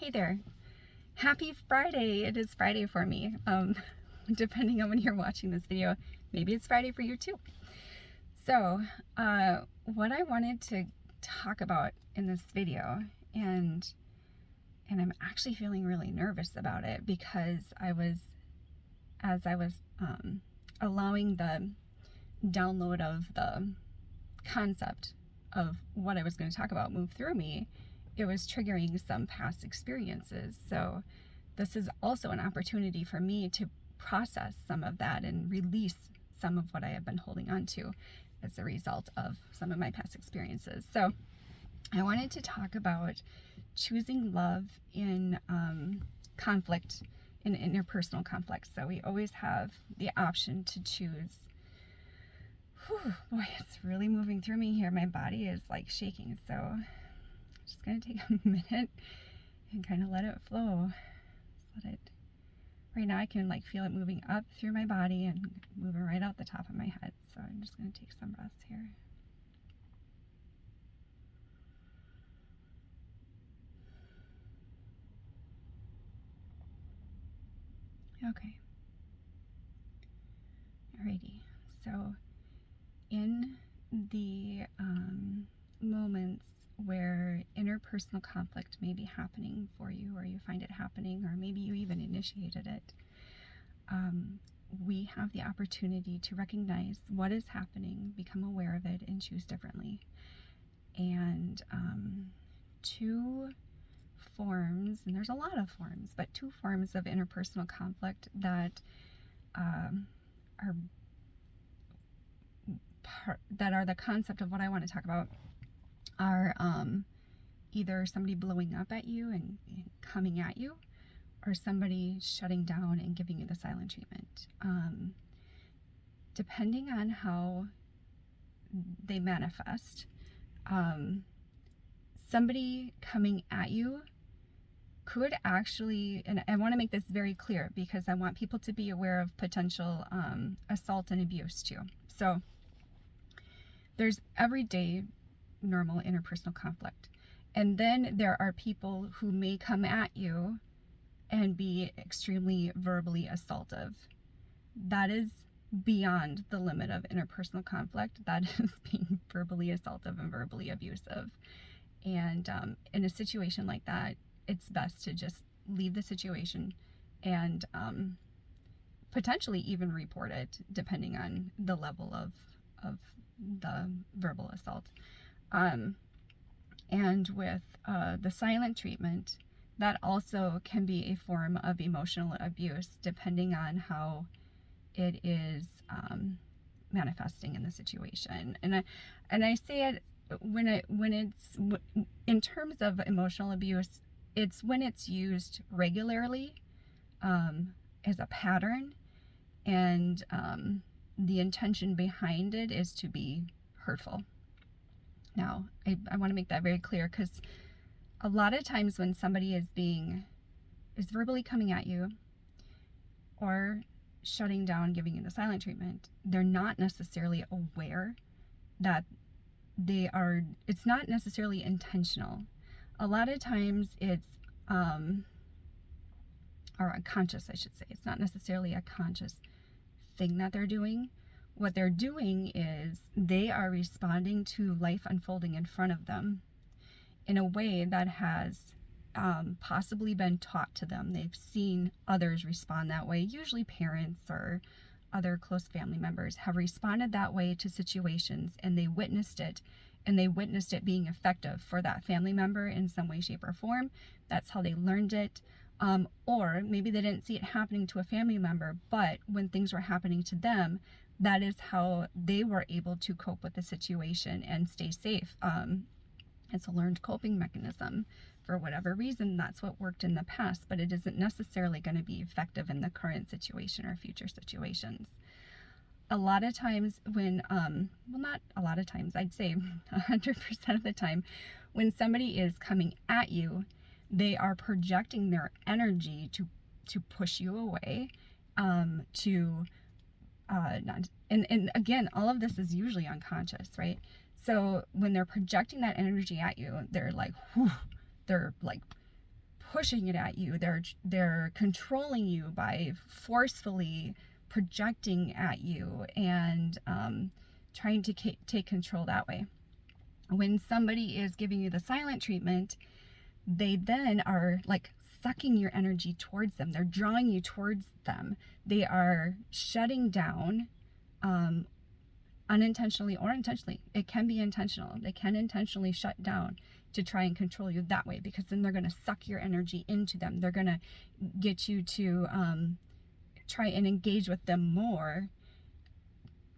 Hey there. Happy Friday. It is Friday for me. Depending on when you're watching this video, maybe it's Friday for you too. So, what I wanted to talk about in this video, and I'm actually feeling really nervous about it because as I was allowing the download of the concept of what I was going to talk about move through me, it was triggering some past experiences. So this is also an opportunity for me to process some of that and release some of what I have been holding on to as a result of some of my past experiences. So I wanted to talk about choosing love in conflict, in interpersonal conflict. So we always have the option to choose. Whew, boy, it's really moving through me here. My body is like shaking. So I'm just going to take a minute and kind of let it flow. Just let it. Right now I can like feel it moving up through my body and moving right out the top of my head. So I'm just going to take some breaths here. Okay. Alrighty. So in the moments where interpersonal conflict may be happening for you, or you find it happening, or maybe you even initiated it, we have the opportunity to recognize what is happening, become aware of it, and choose differently. And two forms, and there's a lot of forms, but two forms of interpersonal conflict that are the concept of what I want to talk about are either somebody blowing up at you and coming at you, or somebody shutting down and giving you the silent treatment. Depending on how they manifest, somebody coming at you could actually, and I want to make this very clear because I want people to be aware of potential assault and abuse too. So there's everyday normal interpersonal conflict. And then there are people who may come at you and be extremely verbally assaultive. That is beyond the limit of interpersonal conflict. That is being verbally assaultive and verbally abusive. And in a situation like that, it's best to just leave the situation and potentially even report it, depending on the level of the verbal assault. And with the silent treatment, that also can be a form of emotional abuse, depending on how it is manifesting in the situation. And I say it when it's in terms of emotional abuse, it's when it's used regularly as a pattern, and the intention behind it is to be hurtful. Now, I want to make that very clear, because a lot of times when somebody is verbally coming at you or shutting down, giving you the silent treatment, they're not necessarily aware that it's not necessarily intentional. A lot of times it's, or unconscious, I should say. It's not necessarily a conscious thing that they're doing. What they're doing is they are responding to life unfolding in front of them in a way that has possibly been taught to them. They've seen others respond that way. Usually parents or other close family members have responded that way to situations, and they witnessed it, and they witnessed it being effective for that family member in some way, shape, or form. That's how they learned it. Or maybe they didn't see it happening to a family member, but when things were happening to them, that is how they were able to cope with the situation and stay safe. It's a learned coping mechanism. For whatever reason, that's what worked in the past, but it isn't necessarily going to be effective in the current situation or future situations. A lot of times when, well, not a lot of times, I'd say 100% of the time, when somebody is coming at you, they are projecting their energy to push you away, and again, all of this is usually unconscious, right? So when they're projecting that energy at you, they're like, whew, they're like pushing it at you. They're controlling you by forcefully projecting at you and trying to take control that way. When somebody is giving you the silent treatment, they then are like sucking your energy towards them. They're drawing you towards them. They are shutting down, unintentionally or intentionally. It can be intentional. They can intentionally shut down to try and control you that way, because then they're going to suck your energy into them. They're going to get you to try and engage with them more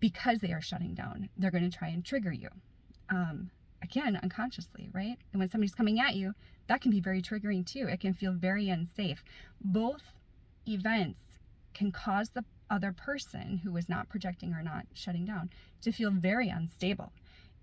because they are shutting down. They're going to try and trigger you. Again, unconsciously, right? And when somebody's coming at you, that can be very triggering too. It can feel very unsafe. Both events can cause the other person who is not projecting or not shutting down to feel very unstable.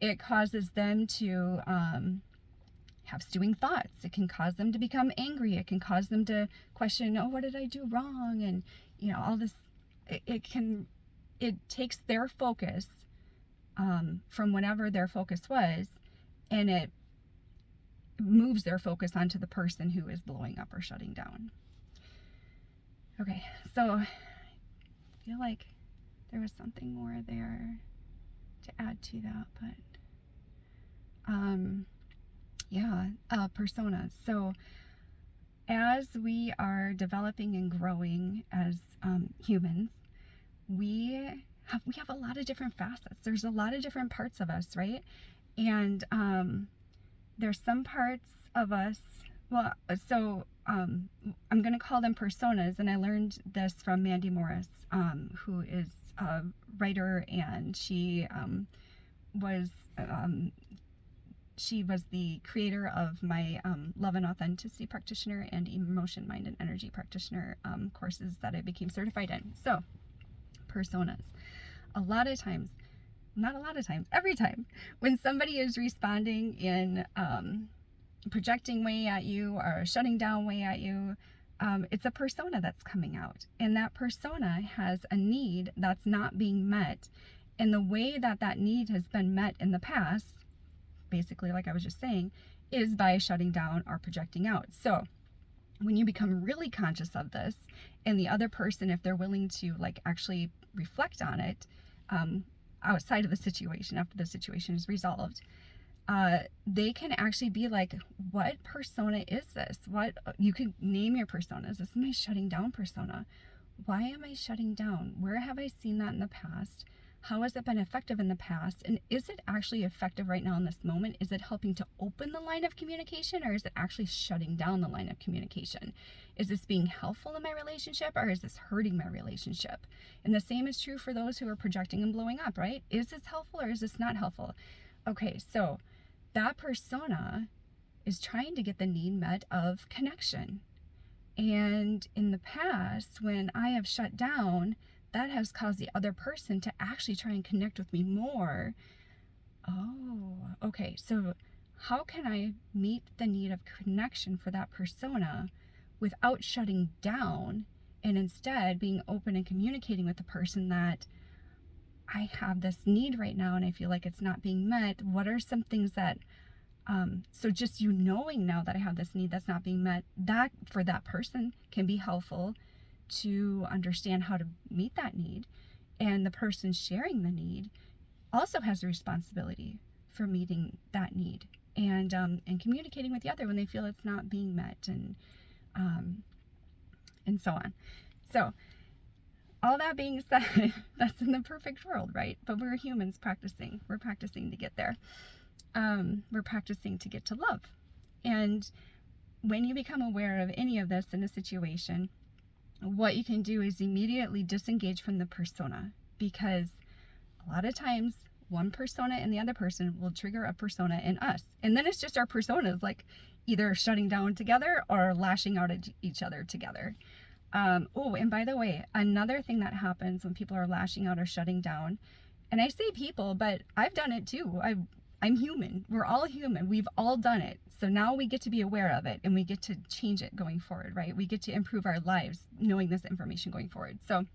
It causes them to have stewing thoughts. It can cause them to become angry. It can cause them to question, oh, what did I do wrong? And, you know, all this, it takes their focus from whatever their focus was, and it moves their focus onto the person who is blowing up or shutting down. Okay, so I feel like there was something more there to add to that, but personas. So as we are developing and growing as humans, we have a lot of different facets. There's a lot of different parts of us, right? And there's some parts of us, I'm going to call them personas, and I learned this from Mandy Morris, who is a writer, and she was the creator of my Love and Authenticity Practitioner and Emotion, Mind, and Energy Practitioner courses that I became certified in. So, personas. Every time when somebody is responding in projecting way at you or shutting down way at you, it's a persona that's coming out, and that persona has a need that's not being met, and the way that need has been met in the past, basically, like I was just saying, is by shutting down or projecting out. So when you become really conscious of this, and the other person, if they're willing to like actually reflect on it outside of the situation, after the situation is resolved, they can actually be like, what persona is this? What, you can name your personas. This is my shutting down persona. Why am I shutting down? Where have I seen that in the past? How has it been effective in the past? And is it actually effective right now in this moment? Is it helping to open the line of communication, or is it actually shutting down the line of communication? Is this being helpful in my relationship, or is this hurting my relationship? And the same is true for those who are projecting and blowing up, right? Is this helpful or is this not helpful? Okay, so that persona is trying to get the need met of connection. And in the past, when I have shut down, that has caused the other person to actually try and connect with me more. Oh, okay. So how can I meet the need of connection for that persona without shutting down, and instead being open and communicating with the person that I have this need right now and I feel like it's not being met? What are some things that, so just you knowing now that I have this need that's not being met, that for that person can be helpful to understand how to meet that need. And the person sharing the need also has a responsibility for meeting that need and communicating with the other when they feel it's not being met, and so on. So all that being said, that's in the perfect world, right? But we're humans practicing. We're practicing to get there. We're practicing to get to love. And when you become aware of any of this in a situation, what you can do is immediately disengage from the persona, because a lot of times one persona in the other person will trigger a persona in us. And then it's just our personas like either shutting down together or lashing out at each other together. Oh, and by the way, another thing that happens when people are lashing out or shutting down, and I say people, but I've done it too. I'm human. We're all human. We've all done it. So now we get to be aware of it, and we get to change it going forward, right? We get to improve our lives knowing this information going forward. So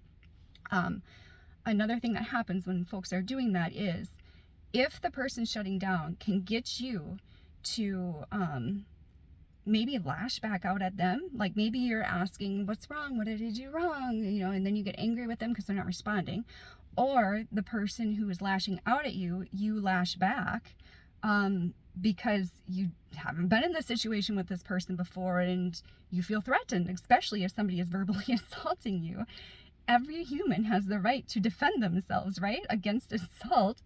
another thing that happens when folks are doing that is, if the person shutting down can get you to maybe lash back out at them. Like maybe you're asking, what's wrong? What did I do wrong? And then you get angry with them because they're not responding. Or the person who is lashing out at you, you lash back because you haven't been in this situation with this person before and you feel threatened, especially if somebody is verbally assaulting you. Every human has the right to defend themselves, right, against assault.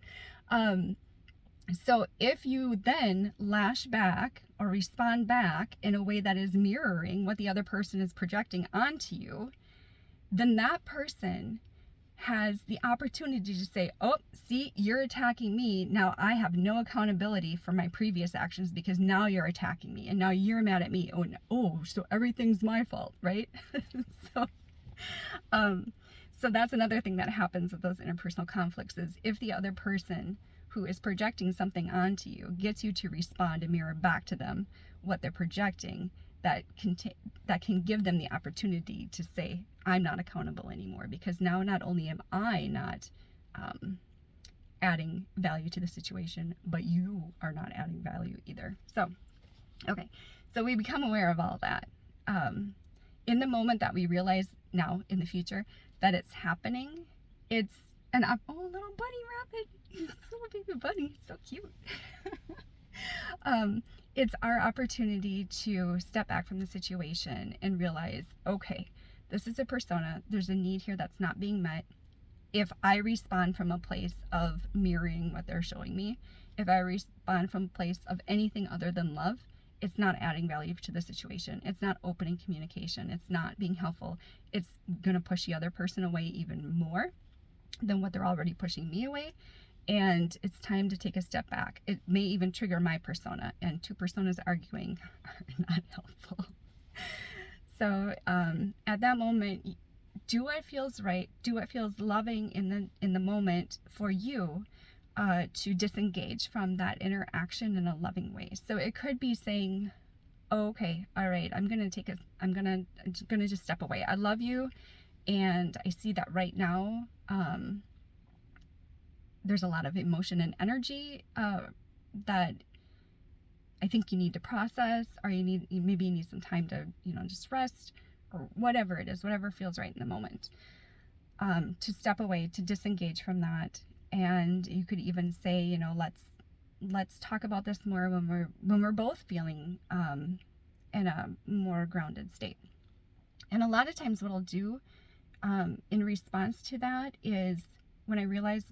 So if you then lash back or respond back in a way that is mirroring what the other person is projecting onto you, then that person has the opportunity to say, oh, see, you're attacking me. Now I have no accountability for my previous actions because now you're attacking me and now you're mad at me. Oh, so everything's my fault, right? So that's another thing that happens with those interpersonal conflicts is if the other person who is projecting something onto you gets you to respond and mirror back to them what they're projecting, that can give them the opportunity to say, I'm not accountable anymore, because now not only am I not adding value to the situation, but you are not adding value either. So, okay, so we become aware of all that. In the moment that we realize now in the future that it's happening, it's little bunny rabbit, little baby bunny, so cute. It's our opportunity to step back from the situation and realize, okay, this is a persona. There's a need here that's not being met. If I respond from a place of mirroring what they're showing me, if I respond from a place of anything other than love, it's not adding value to the situation. It's not opening communication. It's not being helpful. It's going to push the other person away even more than what they're already pushing me away. And it's time to take a step back. It may even trigger my persona, and two personas arguing are not helpful. So at that moment, do what feels right, do what feels loving in the moment for you, to disengage from that interaction in a loving way. So it could be saying, oh, okay, all right, I'm gonna just step away. I love you, and I see that right now there's a lot of emotion and energy that I think you need to process, or maybe you need some time to just rest, or whatever it is, whatever feels right in the moment, to step away, to disengage from that. And you could even say, let's talk about this more when we're both feeling in a more grounded state. And a lot of times what I'll do in response to that is, when I realize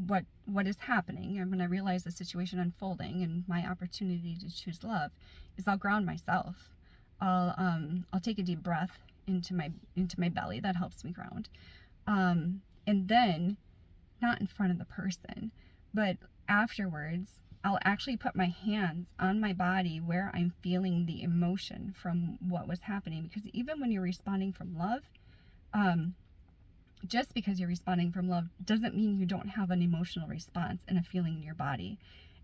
what is happening, and when I realize the situation unfolding and my opportunity to choose love, is I'll ground myself. I'll take a deep breath into my belly. That helps me ground. And then, not in front of the person, but afterwards, I'll actually put my hands on my body where I'm feeling the emotion from what was happening. Because even when you're responding from love, just because you're responding from love doesn't mean you don't have an emotional response and a feeling in your body.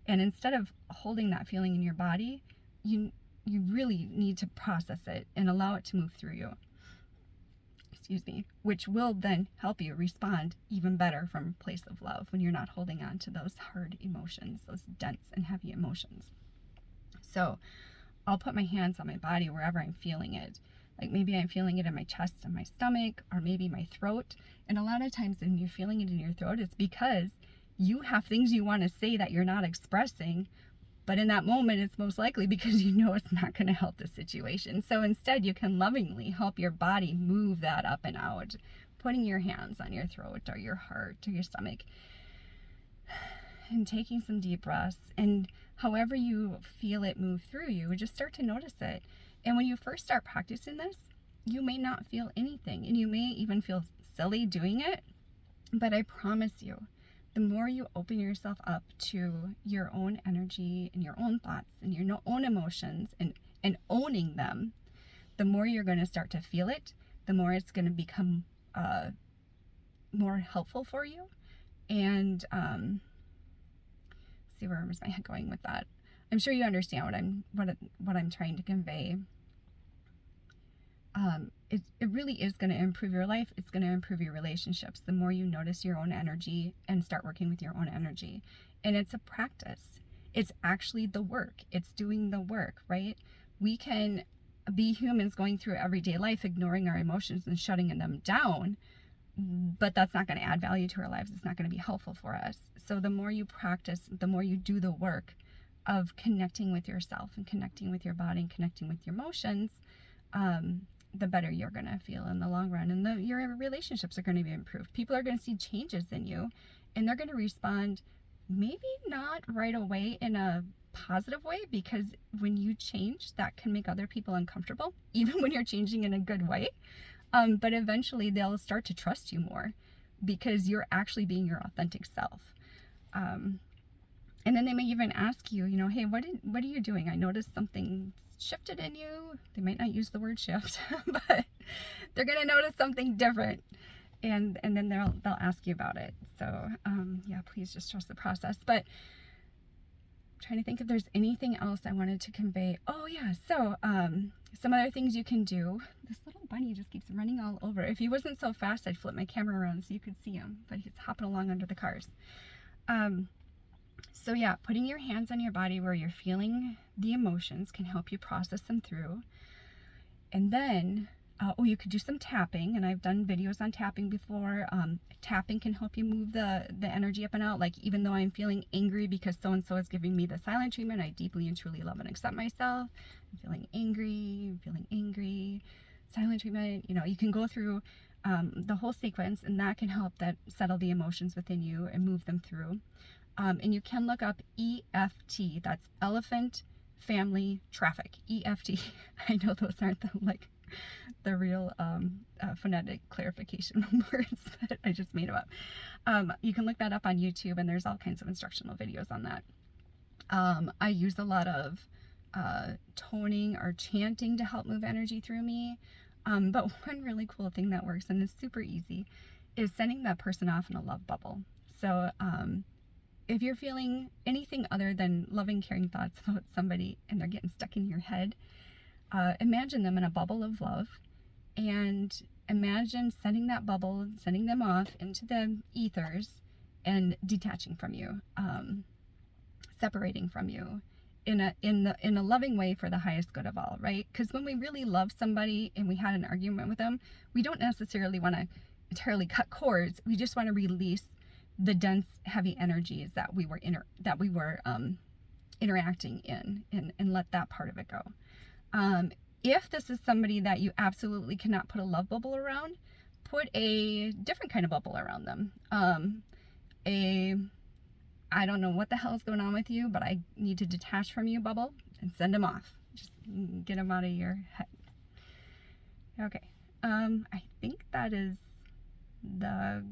And instead of holding that feeling in your body, you really need to process it and allow it to move through you. Excuse me, which will then help you respond even better from a place of love, when you're not holding on to those hard emotions, those dense and heavy emotions. So I'll put my hands on my body wherever I'm feeling it. Like maybe I'm feeling it in my chest and my stomach, or maybe my throat. And a lot of times when you're feeling it in your throat, it's because you have things you want to say that you're not expressing. But in that moment, it's most likely because you know it's not going to help the situation. So instead, you can lovingly help your body move that up and out, putting your hands on your throat or your heart or your stomach, and taking some deep breaths. And however you feel it move through you, just start to notice it. And when you first start practicing this, you may not feel anything, and you may even feel silly doing it. But I promise you, the more you open yourself up to your own energy and your own thoughts and your own emotions and owning them, the more you're going to start to feel it, the more it's going to become more helpful for you. And see, where was my head going with that? I'm sure you understand what I'm trying to convey. It really is going to improve your life. It's going to improve your relationships. The more you notice your own energy and start working with your own energy. And it's a practice. It's actually the work. It's doing the work, right? we can be humans going through everyday life, ignoring our emotions and shutting them down, but that's not going to add value to our lives. It's not going to be helpful for us. So the more you practice, the more you do the work of connecting with yourself and connecting with your body and connecting with your emotions, the better you're going to feel in the long run. And your relationships are going to be improved. People are going to see changes in you, and they're going to respond maybe not right away in a positive way, because when you change, that can make other people uncomfortable, even when you're changing in a good way. But eventually they'll start to trust you more because you're actually being your authentic self. And then they may even ask you, hey, what are you doing? I noticed something shifted in you. They might not use the word shift, but they're going to notice something different. And then they'll ask you about it. So, yeah, please just trust the process. But I'm trying to think if there's anything else I wanted to convey. Oh yeah. So, some other things you can do. This little bunny just keeps running all over. If he wasn't so fast, I'd flip my camera around so you could see him, but he's hopping along under the cars. So yeah, putting your hands on your body where you're feeling the emotions can help you process them through. And then, you could do some tapping, and I've done videos on tapping before. Tapping can help you move the energy up and out. Like, even though I'm feeling angry because so-and-so is giving me the silent treatment, I deeply and truly love and accept myself. I'm feeling angry, silent treatment. You can go through the whole sequence, and that can help that settle the emotions within you and move them through. And you can look up EFT. That's Elephant Family Traffic. EFT. I know those aren't the real phonetic clarification words, but I just made them up. You can look that up on YouTube, and there's all kinds of instructional videos on that. I use a lot of toning or chanting to help move energy through me. But one really cool thing that works, and is super easy, is sending that person off in a love bubble. So if you're feeling anything other than loving, caring thoughts about somebody and they're getting stuck in your head, imagine them in a bubble of love, and imagine sending that bubble, sending them off into the ethers and detaching from you, separating from you in a loving way for the highest good of all, right? Because when we really love somebody and we had an argument with them, we don't necessarily want to entirely cut cords. We just want to release the dense, heavy energies that we were interacting in, and let that part of it go. If this is somebody that you absolutely cannot put a love bubble around, put a different kind of bubble around them. I don't know what the hell is going on with you, but I need to detach from you bubble, and send them off. Just get them out of your head. Okay. I think that is the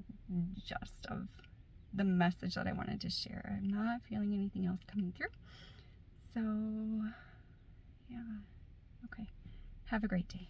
gist of the message that I wanted to share. I'm not feeling anything else coming through. So, yeah. Okay. Have a great day.